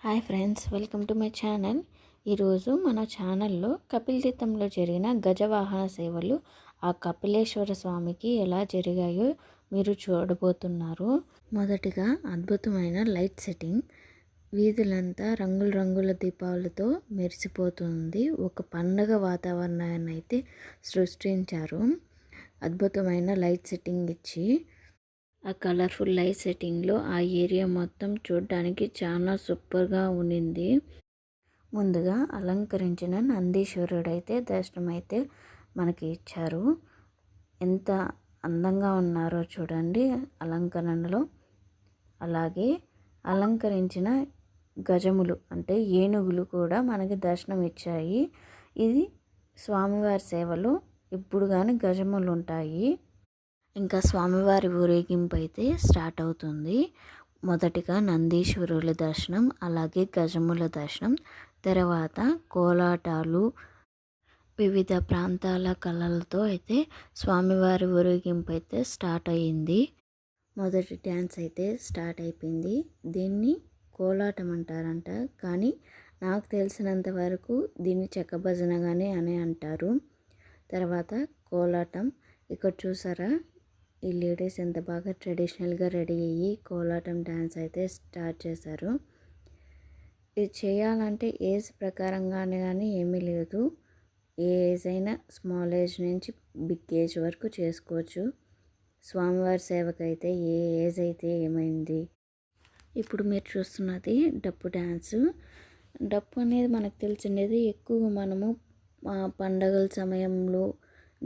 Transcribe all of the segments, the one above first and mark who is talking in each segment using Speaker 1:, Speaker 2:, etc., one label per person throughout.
Speaker 1: Hi friends, welcome to my channel. ఈరోజు మన ఛానల్లో కపిలతీర్థంలో జరిగిన గజవాహన సేవలు ఆ కపిలేశ్వర స్వామికి ఎలా జరిగాయో మీరు చూడబోతున్నారు. మొదటిగా అద్భుతమైన లైట్ సెట్టింగ్, వీధులంతా రంగుల రంగుల దీపాలతో మెరిసిపోతుంది. ఒక పండగ వాతావరణాన్ని అయితే సృష్టించారు. అద్భుతమైన లైట్ సెట్టింగ్ ఇచ్చి ఆ కలర్ఫుల్ లైట్ సెట్టింగ్లో ఆ ఏరియా మొత్తం చూడడానికి చాలా సూపర్గా ఉండింది. ముందుగా అలంకరించిన నందీశ్వరుడు అయితే దర్శనం అయితే మనకి ఇచ్చారు. ఎంత అందంగా ఉన్నారో చూడండి అలంకరణలో. అలాగే అలంకరించిన గజములు అంటే ఏనుగులు కూడా మనకి దర్శనం ఇచ్చాయి. ఇది స్వామివారి సేవలో ఇప్పుడు కానీ గజములు ఉంటాయి. ఇంకా స్వామివారి ఊరేగింపు అయితే స్టార్ట్ అవుతుంది. మొదటిగా నందీశ్వరుల దర్శనం, అలాగే గజముల దర్శనం, తర్వాత కోలాటాలు, వివిధ ప్రాంతాల కళలతో అయితే స్వామివారి ఊరేగింపు అయితే స్టార్ట్ అయ్యింది. మొదటి డ్యాన్స్ అయితే స్టార్ట్ అయిపోయింది. దీన్ని కోలాటం అంటారంట, కానీ నాకు తెలిసినంత వరకు దీన్ని చెక్క భజనగానే అని అంటారు. తర్వాత కోలాటం. ఇక్కడ చూసారా, ఈ లేడీస్ ఎంత బాగా ట్రెడిషనల్గా రెడీ అయ్యి కోలాటం డ్యాన్స్ అయితే స్టార్ట్ చేశారు. ఇది చేయాలంటే ఏజ్ ప్రకారంగానే కానీ ఏమీ లేదు. ఏ ఏజ్ అయినా స్మాల్ ఏజ్ నుంచి బిగ్ ఏజ్ వరకు చేసుకోవచ్చు. స్వామివారి సేవకైతే ఏ ఏజ్ అయితే ఏమైంది. ఇప్పుడు మీరు చూస్తున్నది డప్పు డ్యాన్సు. డప్పు అనేది మనకు తెలిసిండేది. ఎక్కువగా మనము పండగల సమయంలో,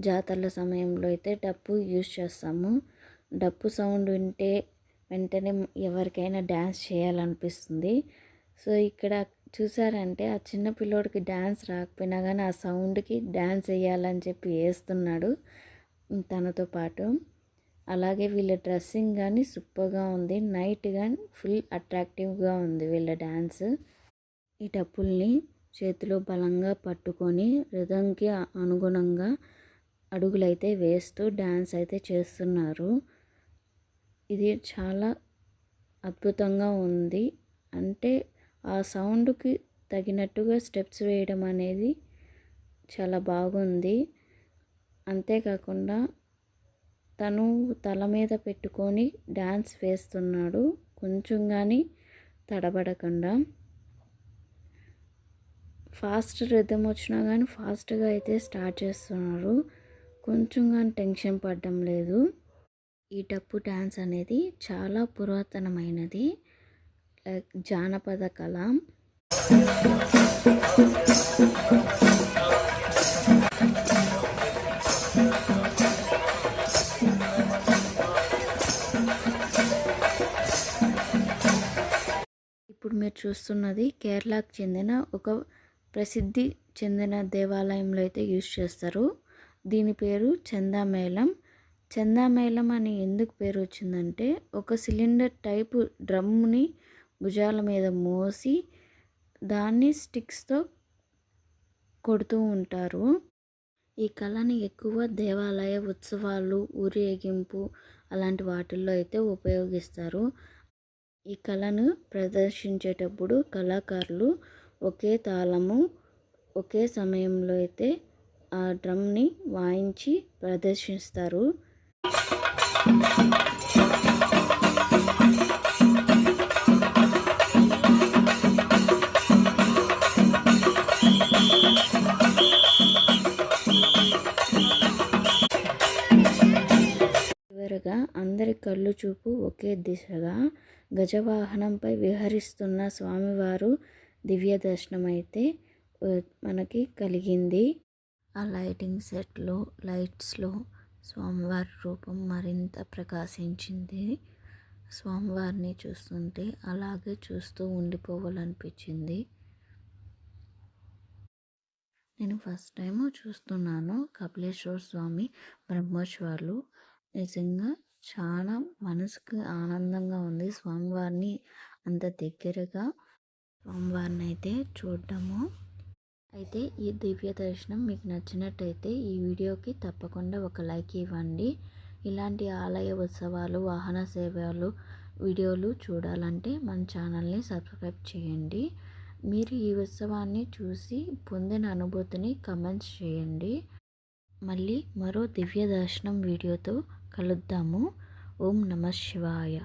Speaker 1: జాతరల సమయంలో అయితే డప్పు యూజ్ చేస్తాము. డప్పు సౌండ్ వింటే వెంటనే ఎవరికైనా డ్యాన్స్ చేయాలనిపిస్తుంది. సో ఇక్కడ చూసారంటే ఆ చిన్న పిల్లోడికి డ్యాన్స్ రాకపోయినా కానీ ఆ సౌండ్కి డ్యాన్స్ వేయాలని చెప్పి వేస్తున్నాడు తనతో పాటు. అలాగే వీళ్ళ డ్రెస్సింగ్ కానీ సూపర్గా ఉంది. నైట్ కానీ ఫుల్ అట్రాక్టివ్గా ఉంది వీళ్ళ డ్యాన్స్. ఈ డప్పుల్ని చేతిలో బలంగా పట్టుకొని రిథంకి అనుగుణంగా అడుగులైతే వేస్తూ డ్యాన్స్ అయితే చేస్తున్నారు. ఇది చాలా అద్భుతంగా ఉంది. అంటే ఆ సౌండ్కి తగినట్టుగా స్టెప్స్ వేయడం అనేది చాలా బాగుంది. అంతేకాకుండా తను తల మీద పెట్టుకొని డ్యాన్స్ వేస్తున్నాడు, కొంచెం కానీ తడబడకుండా. ఫాస్ట్ రిథం వచ్చినా కానీ ఫాస్ట్గా అయితే స్టార్ట్ చేస్తున్నారు. కొంచెం కానీ టెన్షన్ పడడం లేదు. ఈ డప్పు డ్యాన్స్ అనేది చాలా పురాతనమైనది, లైక్ జానపద కళ. ఇప్పుడు మీరు చూస్తున్నది కేరళకు చెందిన ఒక ప్రసిద్ధి చెందిన దేవాలయంలో అయితే యూజ్ చేస్తారు. దీని పేరు చందామేళం. చందామేళం అని ఎందుకు పేరు వచ్చిందంటే, ఒక సిలిండర్ టైపు డ్రమ్ని భుజాల మీద మోసి దాన్ని స్టిక్స్తో కొడుతూ ఉంటారు. ఈ కళని ఎక్కువ దేవాలయ ఉత్సవాలు, ఊరేగింపు అలాంటి వాటిల్లో అయితే ఉపయోగిస్తారు. ఈ కళను ప్రదర్శించేటప్పుడు కళాకారులు ఒకే తాళము, ఒకే సమయంలో అయితే ఆ డ్రమ్ని వాయించి ప్రదర్శిస్తారు. చివరగా అందరి కళ్ళు చూపు ఒకే దిశగా గజవాహనంపై విహరిస్తున్న స్వామివారు దివ్య దర్శనం అయితే మనకి కలిగింది. ఆ లైటింగ్ సెట్లో, లైట్స్లో స్వామివారి రూపం మరింత ప్రకాశించింది. స్వామివారిని చూస్తుంటే అలాగే చూస్తూ ఉండిపోవాలనిపించింది. నేను ఫస్ట్ టైం చూస్తున్నాను కపిలేశ్వర స్వామి బ్రహ్మోత్సవాలు. నిజంగా చాలా మనసుకు ఆనందంగా ఉంది స్వామివారిని అంత దగ్గరగా స్వామివారిని అయితే చూడటము. అయితే ఈ దివ్య దర్శనం మీకు నచ్చినట్టయితే ఈ వీడియోకి తప్పకుండా ఒక లైక్ ఇవ్వండి. ఇలాంటి ఆలయ ఉత్సవాలు, వాహన సేవలు వీడియోలు చూడాలంటే మన ఛానల్ని సబ్స్క్రైబ్ చేయండి. మీరు ఈ ఉత్సవాన్ని చూసి పొందిన అనుభూతిని కమెంట్స్ చేయండి. మళ్ళీ మరో దివ్య దర్శనం వీడియోతో కలుద్దాము. ఓం నమః శివాయ.